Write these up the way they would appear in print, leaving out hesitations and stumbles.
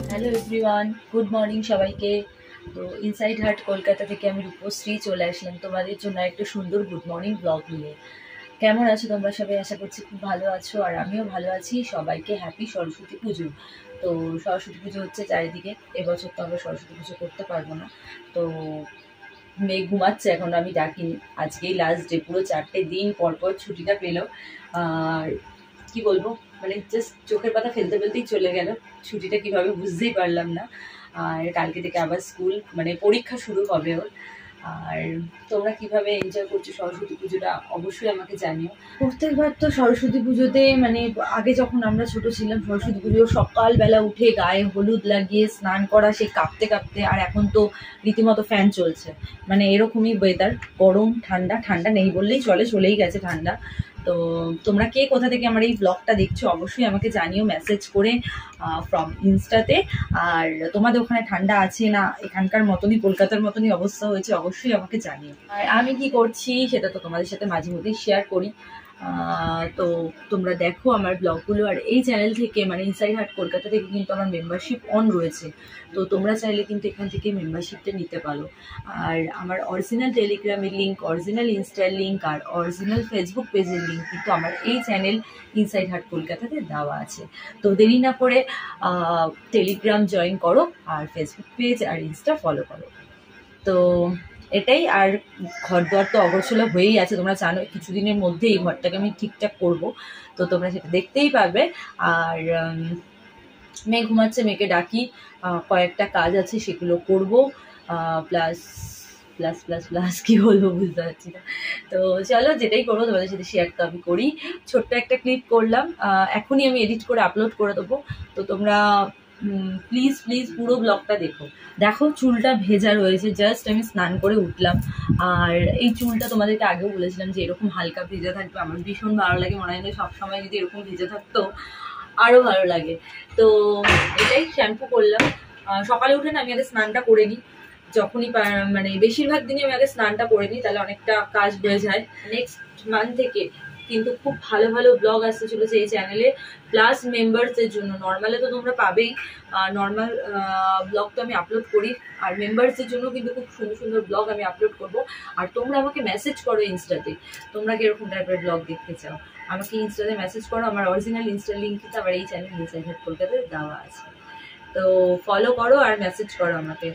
Hello everyone, good morning সবাইকে। তো inside heart Kolkata থেকে আমি রূপশ্রী চলে আসলাম তোমাদের জন্য একটা সুন্দর গুড মর্নিং ব্লগ নিয়ে। কেমন আছো তোমরা সবাই? আশা করছি খুব ভালো আছো, আর আমিও ভালো আছি। সবাইকে হ্যাপি সরস্বতী পুজো। তো সরস্বতী পুজো হচ্ছে চারিদিকে, এবছর তো আমরা সরস্বতী পুজো করতে পারবো না। তো মেয়ে ঘুমাচ্ছে এখন, আমি ডাকিনি। আজকেই লাস্ট ডে, পুরো 4টে দিন পরপর ছুটিটা পেলো। আর কি বলবো, মানে জাস্ট চোখের পাতা ফেলতে ফেলতেই চলে গেল। ছুটিটা কিভাবে বুঝতেই পারলাম না। আর কালকে থেকে আবার স্কুল, মানে পরীক্ষা শুরু হবে ওর। আর তোমরা কিভাবে এনজয় করছো সরস্বতী পুজোটা অবশ্যই আমাকে জানিও। প্রত্যেকবার তো সরস্বতী পুজোতে, মানে আগে যখন আমরা ছোট ছিলাম, সরস্বতী পুজো সকালবেলা উঠে গায়ে হলুদ লাগিয়ে স্নান করা, সে কাঁপতে কাঁপতে। আর এখন তো রীতিমতো ফ্যান চলছে, মানে এরকমই ওয়েদার, গরম ঠান্ডা, ঠান্ডা নেই বললেই চলে, চলেই গেছে ঠান্ডা। তো তোমরা কে কোথা থেকে আমার এই ব্লগটা দেখছো অবশ্যই আমাকে জানিও মেসেজ করে ফ্রম ইনস্টাতে। আর তোমাদের ওখানে ঠান্ডা আছে না এখানকার মতনই, কলকাতার মতনই অবস্থা হয়েছে, অবশ্যই আমাকে জানিও। আর আমি কি করছি সেটা তো তোমাদের সাথে মাঝে মধ্যেই শেয়ার করি। তো তোমরা দেখো আমার ব্লগগুলো। আর এই চ্যানেল থেকে, মানে ইনসাইড হার্ট কলকাতা থেকে কিন্তু আমার মেম্বারশিপ অন রয়েছে। তো তোমরা চাইলে কিন্তু এখান থেকে মেম্বারশিপটা নিতে পারো। আর আমার অরিজিনাল টেলিগ্রামের লিঙ্ক, অরিজিনাল ইনস্টার লিঙ্ক আর অরিজিনাল ফেসবুক পেজের লিঙ্ক কিন্তু আমার এই চ্যানেল ইনসাইড হার্ট কলকাতাতে দেওয়া আছে। তো দেরি না করে টেলিগ্রাম জয়েন করো, আর ফেসবুক পেজ আর ইনস্টা ফলো করো। তো এটাই। আর ঘর দোয়ার তো অগোছালো হয়েই আছে, তোমরা জানো কিছুদিনের মধ্যে এই ঘরটাকে আমি ঠিকঠাক করব। তো তোমরা সেটা দেখতেই পাবে। আর মেয়ে ঘুমাচ্ছে, মেয়েকে ডাকি, কয়েকটা কাজ আছে সেগুলো করবো। প্লাস প্লাস প্লাস প্লাস কি বলবো বুঝতে পারছি না। তো চলো, যেটাই করবো তোমাদের সাথে শেয়ার তো আমি করি। ছোট্ট একটা ক্লিপ করলাম, এখনই আমি এডিট করে আপলোড করে দেবো। তো তোমরা প্লিজ প্লিজ পুরো ব্লগটা দেখো। দেখো চুলটা ভেজা রয়েছে, জাস্ট আমি স্নান করে উঠলাম। আর এই চুলটা তোমাদেরকে আগেও বলেছিলাম যে এরকম হালকা ভেজা থাকবে আমার ভীষণ ভালো লাগে। মনে হয় সবসময় যদি এরকম ভেজা থাকতো আরও ভালো লাগে। তো এটাই, শ্যাম্পু করলাম। সকালে উঠে না আমি আগে স্নানটা করে নিই। যখনই মানে বেশিরভাগ দিনই আমি আগে স্নানটা করে নিই, তাহলে অনেকটা কাজ হয়ে যায়। নেক্সট মান্থ থেকে কিন্তু খুব ভালো ভালো ব্লগ আসতে চলেছে এই চ্যানেলে, প্লাস মেম্বার্সদের জন্য। নর্মালে তো তোমরা পাবেই, নর্মাল ব্লগ তো আমি আপলোড করি। আর মেম্বার্সদের জন্য কিন্তু খুব সুন্দর সুন্দর ব্লগ আমি আপলোড করব। আর তোমরা আমাকে মেসেজ করো ইনস্টাতে, তোমরা কিরকম টাইপের ব্লগ দেখতে চাও আমাকে ইনস্টাতে মেসেজ করো। আমার অরিজিনাল ইনস্টার লিঙ্ক কিন্তু আমার এই চ্যানেল ইনসাইড হার্ট কলকাতাতে দেওয়া আছে। তো ফলো করো আর মেসেজ করো আমাকে।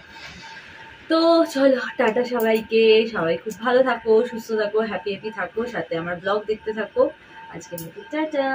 তো চলো, টাটা সবাইকে। সবাই খুব ভালো থাকো, সুস্থ থাকো, হ্যাপি হ্যাপি থাকো, সাথে আমার ব্লগ দেখতে থাকো। আজকের মতো টাটা।